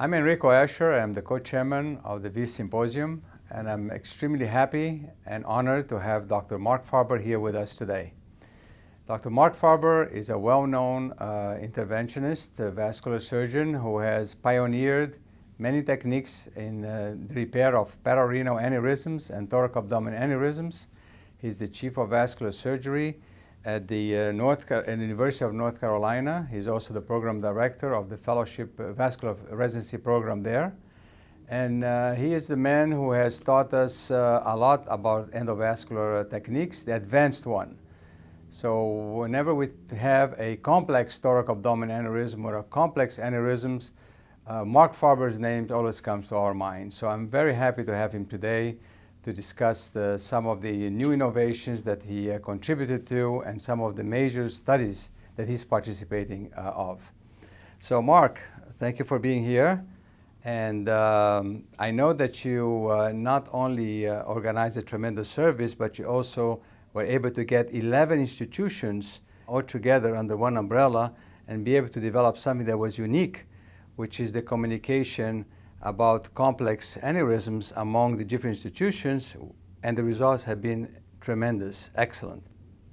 I'm Enrico Ascher. I'm the co-chairman of the VEITHsymposium, and I'm extremely happy and honored to have Dr. Mark Farber here with us today. Dr. Mark Farber is a well-known interventionist, a vascular surgeon who has pioneered many techniques in the repair of pararenal aneurysms and thoracoabdominal aneurysms. He's the chief of vascular surgery at the University of North Carolina. He's also the program director of the fellowship vascular residency program there. And he is the man who has taught us a lot about endovascular techniques, the advanced one. So whenever we have a complex thoracoabdominal aneurysm or a complex aneurysms, Mark Farber's name always comes to our mind. So I'm very happy to have him today to discuss some of the new innovations that he contributed to and some of the major studies that he's participating of. So Mark, thank you for being here. And I know that you not only organized a tremendous service, but you also were able to get 11 institutions all together under one umbrella and be able to develop something that was unique, which is the communication about complex aneurysms among the different institutions, and the results have been tremendous, excellent.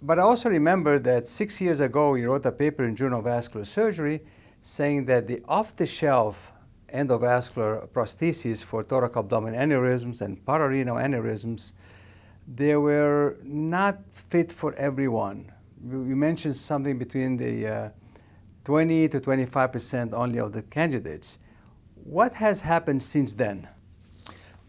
But I also remember that 6 years ago you wrote a paper in Journal of Vascular Surgery saying that the off-the-shelf endovascular prostheses for thoracoabdominal aneurysms and pararenal aneurysms, they were not fit for everyone. You mentioned something between the 20 to 25% only of the candidates. What has happened since then?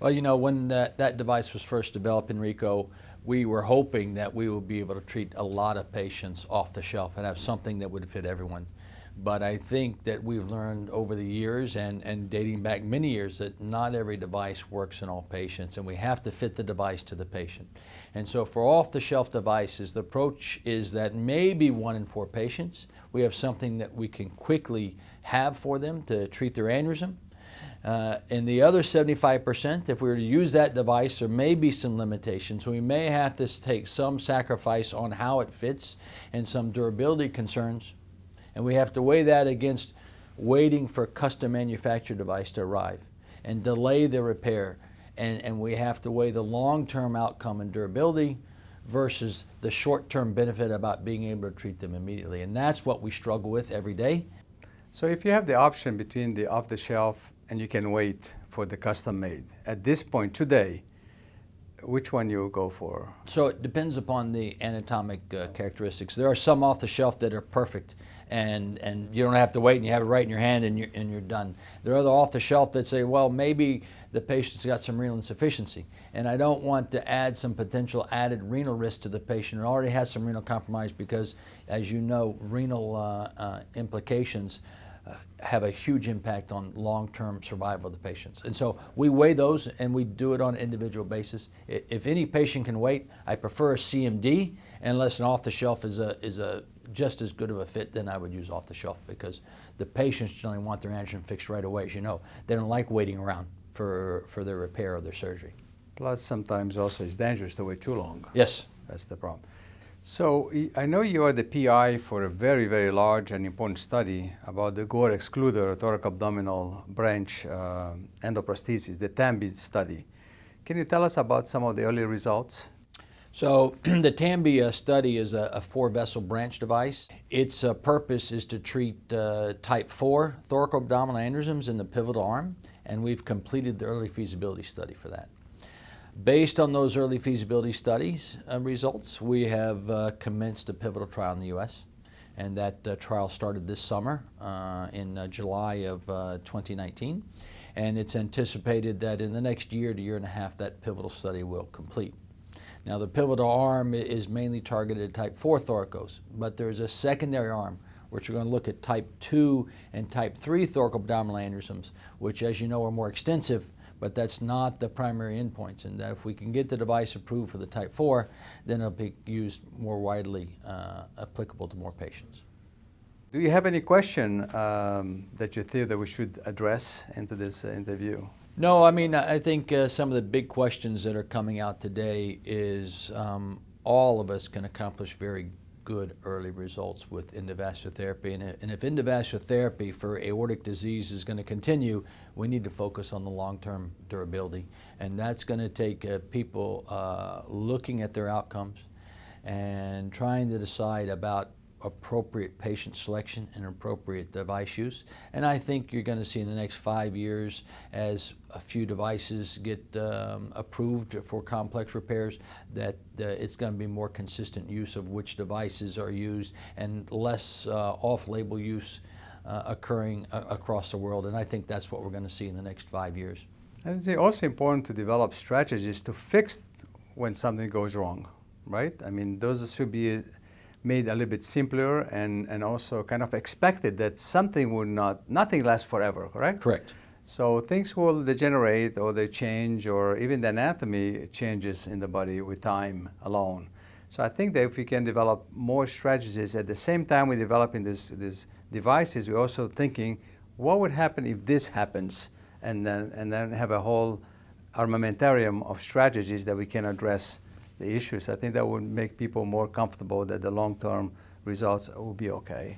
Well, you know, when that device was first developed, Enrico, we were hoping that we would be able to treat a lot of patients off the shelf and have something that would fit everyone. But I think that we've learned over the years and dating back many years that not every device works in all patients, and we have to fit the device to the patient. And so for off-the-shelf devices, the approach is that maybe 1 in 4 patients, we have something that we can quickly have for them to treat their aneurysm. And the other 75%, if we were to use that device, there may be some limitations. We may have to take some sacrifice on how it fits and some durability concerns. And we have to weigh that against waiting for a custom manufactured device to arrive and delay the repair. And we have to weigh the long-term outcome and durability versus the short-term benefit about being able to treat them immediately. And that's what we struggle with every day. So if you have the option between the off-the-shelf and you can wait for the custom-made, at this point today, which one you will go for? So it depends upon the anatomic characteristics. There are some off the shelf that are perfect and you don't have to wait and you have it right in your hand and you're done. There are other off the shelf that say, well, maybe the patient's got some renal insufficiency and I don't want to add some potential added renal risk to the patient who already has some renal compromise because, as you know, renal implications have a huge impact on long-term survival of the patients. And so we weigh those and we do it on an individual basis. If any patient can wait, I prefer a CMD, unless an off-the-shelf is a just as good of a fit, then I would use off-the-shelf because the patients generally want their aneurysm fixed right away, as you know. They don't like waiting around for their repair or their surgery. Plus sometimes also it's dangerous to wait too long. Yes. That's the problem. So I know you are the PI for a very, very large and important study about the Gore excluder thoracoabdominal branch endoprosthesis, the TAMBI study. Can you tell us about some of the early results? So the TAMBI study is a 4-vessel branch device. Its purpose is to treat type 4 thoracoabdominal aneurysms in the pivotal arm, and we've completed the early feasibility study for that. Based on those early feasibility studies results, we have commenced a pivotal trial in the U.S. and that trial started this summer in July of 2019, and it's anticipated that in the next year to year and a half that pivotal study will complete. Now the pivotal arm is mainly targeted at type 4 thoracos, but there's a secondary arm which we're going to look at type 2 and type 3 thoracoabdominal aneurysms, which, as you know, are more extensive, but that's not the primary endpoints, and that if we can get the device approved for the type 4, then it'll be used more widely applicable to more patients. Do you have any question that you feel that we should address into this interview? No, I mean, I think some of the big questions that are coming out today is all of us can accomplish very good early results with endovascular therapy. And if endovascular therapy for aortic disease is going to continue, we need to focus on the long-term durability. And that's going to take people looking at their outcomes and trying to decide about appropriate patient selection and appropriate device use. And I think you're going to see in the next 5 years, as a few devices get approved for complex repairs, that it's going to be more consistent use of which devices are used and less off-label use occurring across the world. And I think that's what we're going to see in the next 5 years. And it's also important to develop strategies to fix when something goes wrong, right? I mean, those should be made a little bit simpler and also kind of expected that something would nothing lasts forever, correct? Correct. So things will degenerate or they change, or even the anatomy changes in the body with time alone. So I think that if we can develop more strategies at the same time we're developing these devices, we're also thinking, what would happen if this happens? And then have a whole armamentarium of strategies that we can address the issues. I think that would make people more comfortable that the long-term results will be okay.